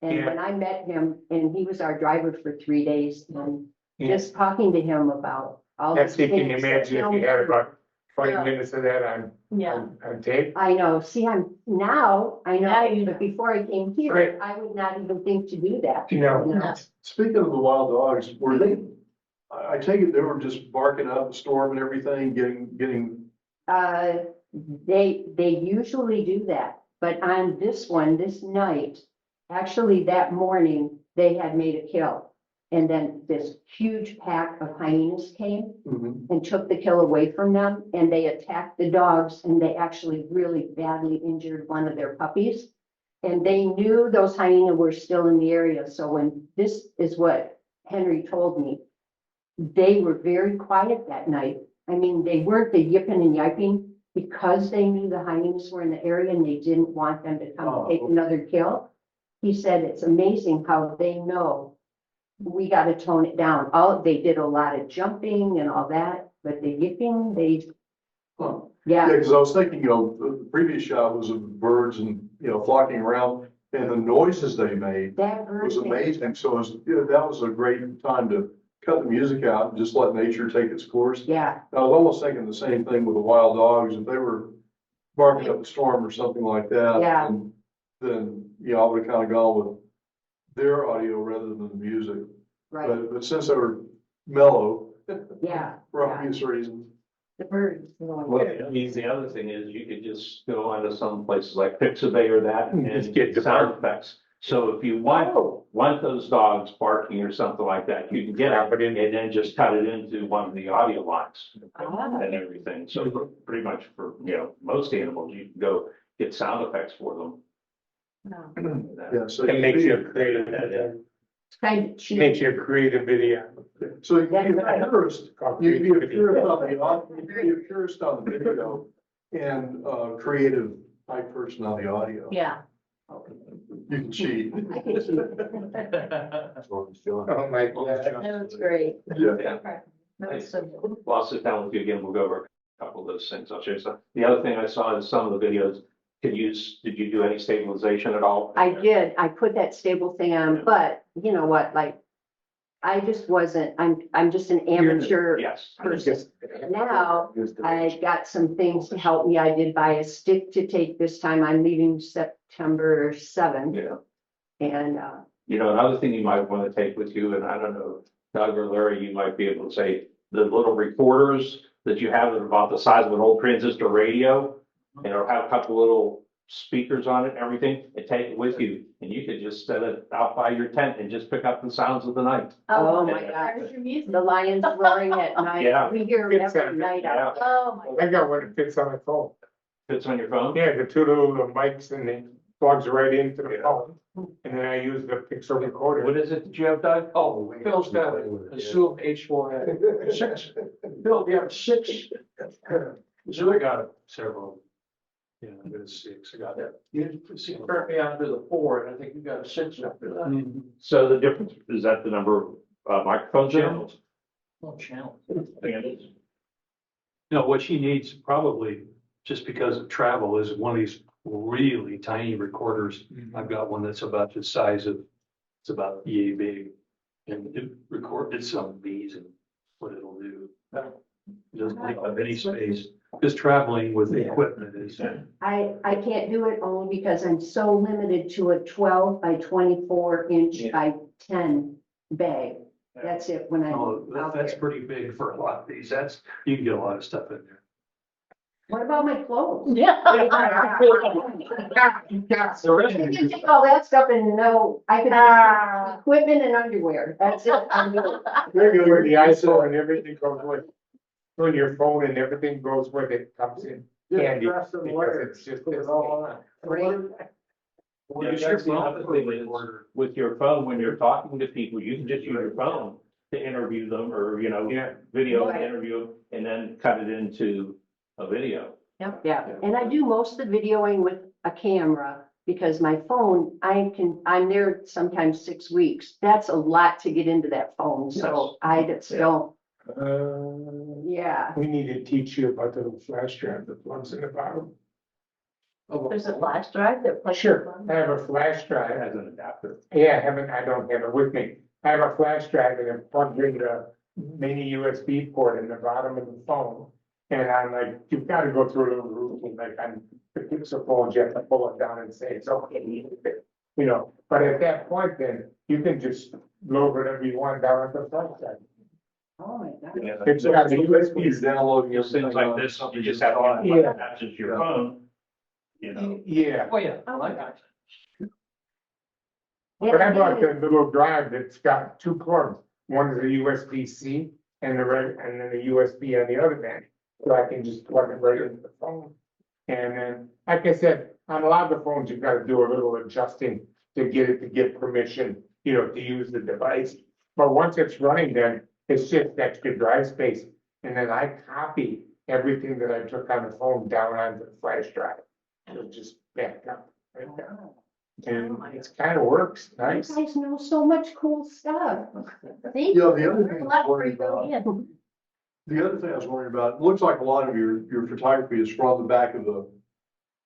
And Yeah. when I met him, and he was our driver for 3 days, and Yeah. just talking to him about all That's, these you can things that imagine if tell you me- had about 20 Yeah. minutes of that on, Yeah. on tape. I know, see, I Now know, you but know. before I came here, Right. I would not even think to do that. You know, No. Speaking of the wild dogs, were they, I take it they were just barking up a storm and everything, getting, They usually do that, but on this one, this night, actually that morning, they had made a kill. And then this huge pack of hyenas came and took the kill away from them, and they attacked the dogs, and they actually really badly injured one of their puppies. And they knew those hyenas were still in the area, so when, this is what Henry told me, they were very quiet that night. I mean, they weren't the yipping and yiping because they knew the hyenas were in the area and they didn't want them to come and take another kill. He said it's amazing how they know we got to tone it down. They did a lot of jumping and all that, but the yipping, yeah, because I was thinking, the previous shot was of birds and, flocking around, and the noises they made that bird was thing- amazing. So it was, that was a great time to cut the music out and just let nature take its course. Yeah, I was almost thinking the same thing with the wild dogs. If they were barking up a storm or something like that. Yeah. Then, I would have kind of gone with their audio rather than the music. right, But since they were mellow, yeah. for yeah. obvious reasons. The birds. Well, the other thing is you could just go onto some places like Pixabay or that and Just get the sound bark. effects. So if you want those dogs barking or something like that, you can get Drop it it in. and then just cut it into one of the audio lines Ah. and everything. So pretty much for, most animals, you can go get sound effects for them. Yeah, so. It makes you creative, It's kind of cheap. makes you a creative video. So you can be That's right. a purist, you can be a purist on the, you can be a purist on the video and creative type person on the audio. Yeah. You can cheat. I can cheat. Oh, my God. That was great. Yeah. That was so good. Well, I'll sit down with you again. We'll go over a couple of those things. I'll show you some. The other thing I saw in some of the videos, did you do any stabilization at all? I did, I put that stable thing on, but you know what, like, I just wasn't, I'm just an amateur Yes. person. Now, I got some things to help me. I did buy a stick to take this time. I'm leaving September 7th. Yeah. And, Another thing you might want to take with you, and I don't know, Doug or Larry, you might be able to say, the little recorders that you have that are about the size of an old transistor radio, and it'll have a couple little speakers on it and everything, and take it with you. And you could just set it out by your tent and just pick up the sounds of the night. oh my Yeah. God, There's your music. the lions roaring at night. Yeah. We hear it every night out. Oh, my. I got one that fits on my phone. Fits on your phone? Yeah, the two little mics and the plugs right into the phone. And then I use the pixel recorder. What is it that you have, Doug? Oh, Phil's got a Zoom H4n. Six, Phil, you have six. So I got several. Yeah, I got 6. I got that. You see, currently onto the 4, and I think you got a 6 after that. So the difference, is that the number of microphones? Channels. Oh, channel. No, what she needs probably, just because of travel, is one of these really tiny recorders. I've got one that's about the size of, it's about yay big. And it's amazing what it'll do. It doesn't take up any space. Just traveling with the equipment is. I can't do it only because I'm so limited to a 12 by 24 inch by 10 bag. That's it when I'm Oh, out that's there. pretty big for a lot of these. You can get a lot of stuff in there. What about my clothes? Yeah. I can take all that stuff and no, I could have equipment and underwear. That's it. I'm good. Where the iPhone and everything goes with, when your phone and everything goes with it, comes in handy. dress and Because wear it's just Put this it all on. Great. Yeah, that's the other thing is, with your phone, when you're talking to people, you can just use your phone to interview them or, Yeah. video Right. interview and then cut it into a video. Yeah, and I do most of the videoing with a camera because my phone, I'm there sometimes 6 weeks. That's a lot to get into that phone, so I just don't, yeah. We need to teach you about the little flash drive that plugs in the bottom. There's a flash drive that plugs. Sure, I have a flash It drive. has an adapter. Yeah, I don't have it with me. I have a flash drive and it plugs into the mini USB port in the bottom of the phone. And I'm like, you've got to go through a little routine, like on the Pixel phone, you have to pull it down and say, it's okay. But at that point, then you can just load whatever you want down at the flash drive. Oh, my God. Yeah. It's got the He's USB. downloading Just things like this, you just have one Yeah. that attaches to your phone, Yeah, Oh, yeah, I like that. but I bought the little drive that's got 2 plugs. One is a USB-C and and then the USB on the other end. So I can just plug it right into the phone. And then, like I said, on a lot of the phones, you've got to do a little adjusting to get it to get permission, to use the device. But once it's running, then it's just extra drive space. And then I copy everything that I took on the phone down onto the flash drive. It'll just back up right there. And it kind of works You nice. guys know so much cool stuff. See? Yeah, the other thing A I lot was for worried you to go about, in. the other thing I was worried about, it looks like a lot of your photography is from the back of the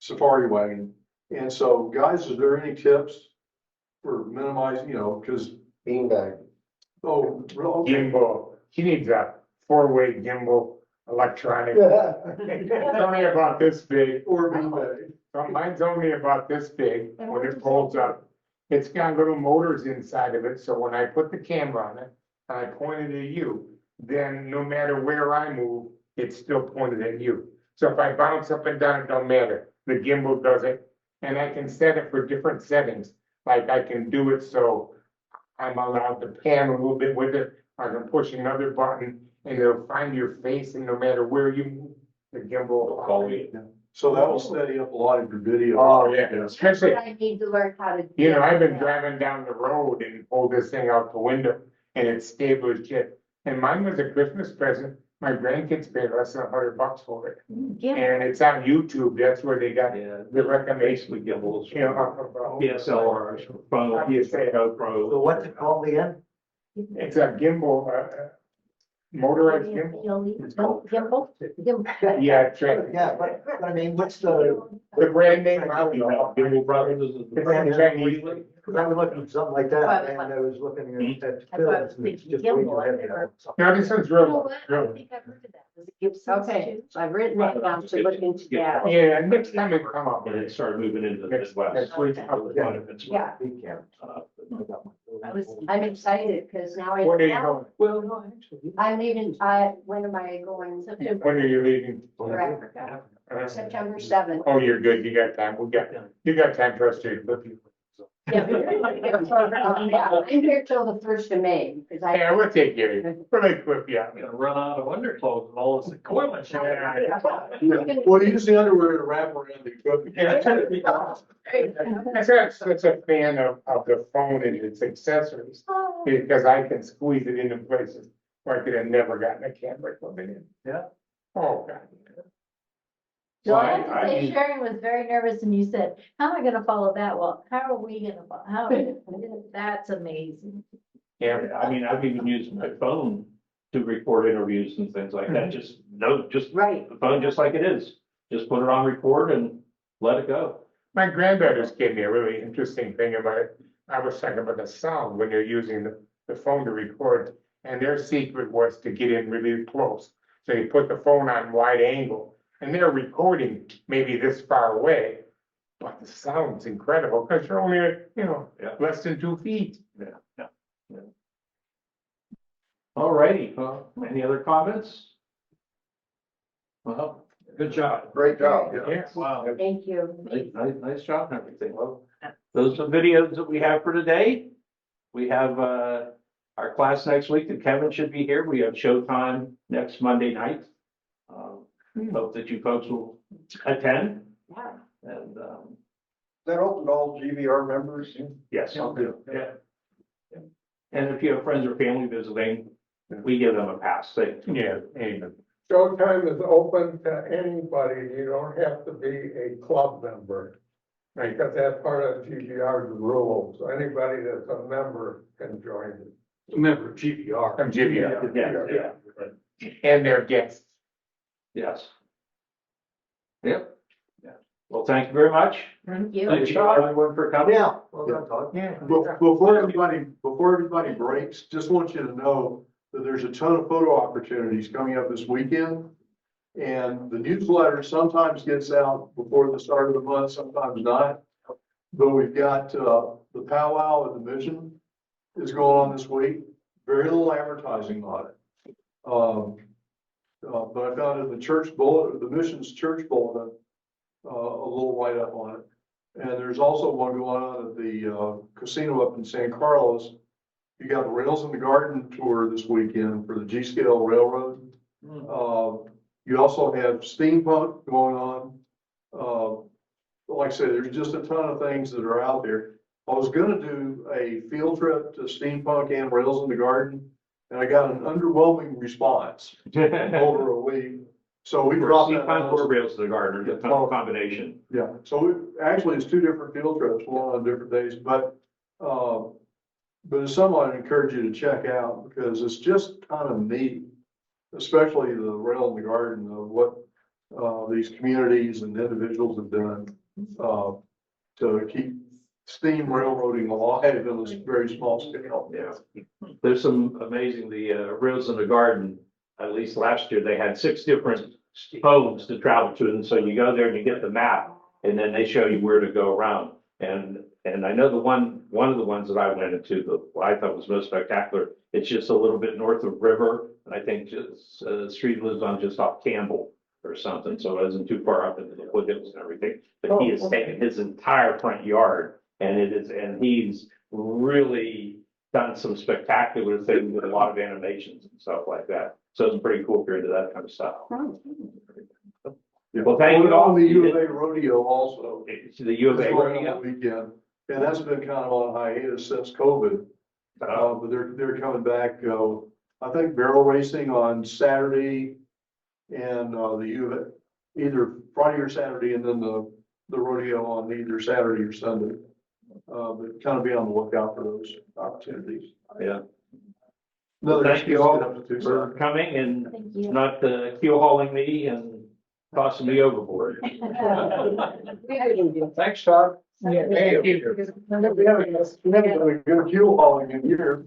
safari wagon. And so guys, is there any tips for minimizing, because, Beanbag. oh, okay. Gimbal, he needs a 4-way gimbal electronic. It's only about this big. Or beanbag. So mine's only about this big when it folds up. It's got little motors inside of it, so when I put the camera on it, and I point it at you, then no matter where I move, it's still pointed at you. So if I bounce up and down, it don't matter. The gimbal does it. And I can set it for different settings. Like I can do it so I'm allowed to pan a little bit with it. I can push another button and it'll find your face, and no matter where you move, the gimbal will follow you. So that'll steady up a lot of your video. Oh, yeah, That's especially, what I need to learn how to do. I've been driving down the road and pulled this thing out the window and it's stable as shit. And mine was a Christmas present. My grandkids paid less than $100 for it. And it's on YouTube. That's where they got the recommendation. Basically gimbals, About DSLRs, phone, How do you say it? GoPro. So what's it called again? It's a gimbal, motorized gimbal. Gimbal? Gimbal. Yeah, it's right. Yeah, but I mean, what's the, The brand name, I don't know. Gimbal Brothers is the It's in Chinese. because I was looking at something like that and I was looking at I thought films and it's just way too gimbal, I've heavy. never- No, this one's You know real, what? I real. think I've heard of that. Does it give sense Okay, too? so I've written that down to look into that. Yeah, next time it come up. And it started moving into the Next Midwest. week. Yeah, Big camera. I'm excited because now I. When are you going? Well, no, actually. I'm leaving, when am I going? When are you leaving? For Africa, September 7th. Oh, you're good, you got time, you got time for us to look. Yeah, I'm here till the 1st of May, because Yeah, we'll take care of you. We'll equip you. I'm gonna run out of underclothes and all this equipment. Well, use the underwear to wrap around the equipment. I'm such a fan of the phone and its accessories, because I can squeeze it into places where I could have never gotten a camera equipment in. Yeah. Oh, God. So I have I to say mean- Sharon was very nervous and you said, how am I gonna follow that? Well, how are we gonna, how, that's amazing. Yeah, I mean, I've even used my phone to record interviews and things like that, just Right. the phone just like it is. Just put it on record and let it go. My granddaughters gave me a really interesting thing about it. I was talking about the sound when you're using the phone to record, and their secret was to get in really close. So you put the phone on wide angle, and they're recording maybe this far away, but the sound's incredible, because you're only, Yeah. less than 2 feet. All righty, any other comments? Well, good job. Great job. Yes. Wow. Thank you. Nice job and everything. Well, those are videos that we have for today. We have, our class next week, and Kevin should be here. We have showtime next Monday night. Hope that you folks will attend Yeah. and, That open to all GVR members? yes, I'll do, yeah. And if you have friends or family visiting, we give them a pass. Yeah, amen. Showtime is open to anybody. You don't have to be a club member. Right. Because that's part of GVR's rules. So anybody that's a member can join it. Member of GVR. I'm giving you, Yeah. and their guests. Yes. Yep. Yeah. Well, thank you very much. Thank you. Thank you everyone for coming. Yeah. Well done, Todd. Yeah. Before everybody breaks, just want you to know that there's a ton of photo opportunities coming up this weekend. And the newsletter sometimes gets out before the start of the month, sometimes not. But we've got, the powwow at the mission is going on this week. Very little advertising on it. But I found in the church bulletin, the mission's church bulletin, a little write-up on it. And there's also one going on at the casino up in San Carlos. You got the Rails in the Garden tour this weekend for the G-Scale Railroad. You also have steampunk going on. Like I said, there's just a ton of things that are out there. I was gonna do a field trip to steampunk and Rails in the Garden, and I got an underwhelming response over a week. So we dropped that. Steampunk Rails to the Garden, the combination. Yeah, so actually it's 2 different field trips, one on different days, but it's something I'd encourage you to check out because it's just kind of neat, especially the Rail in the Garden of what these communities and individuals have done to keep steam railroading alive in this very small scale. Yeah. There's some amazing, the Rails in the Garden, at least last year, they had 6 different homes to travel to. And so you go there and you get the map and then they show you where to go around. And I know one of the ones that I went into, what I thought was most spectacular, it's just a little bit north of River. And I think just, street lives on just off Campbell or something. So it isn't too far up into the foothills and everything. But he has taken his entire front yard and he's really done some spectacular things with a lot of animations and stuff like that. So it's pretty cool if you're into that kind of stuff. Well, thank you all. On the U of A rodeo also. It's the U of A It's going on rodeo. the weekend, and that's been kind of on hiatus since COVID. But they're coming back, I think barrel racing on Saturday and, the U of A, either Friday or Saturday, and then the rodeo on either Saturday or Sunday. But kind of be on the lookout for those opportunities. Yeah. Another Thank you excuse to all get up to for Tucson. coming and Thank you. not keel hauling me and tossing me overboard. Thanks, Todd. Yeah, thank you. We haven't done a good fuel hauling in years.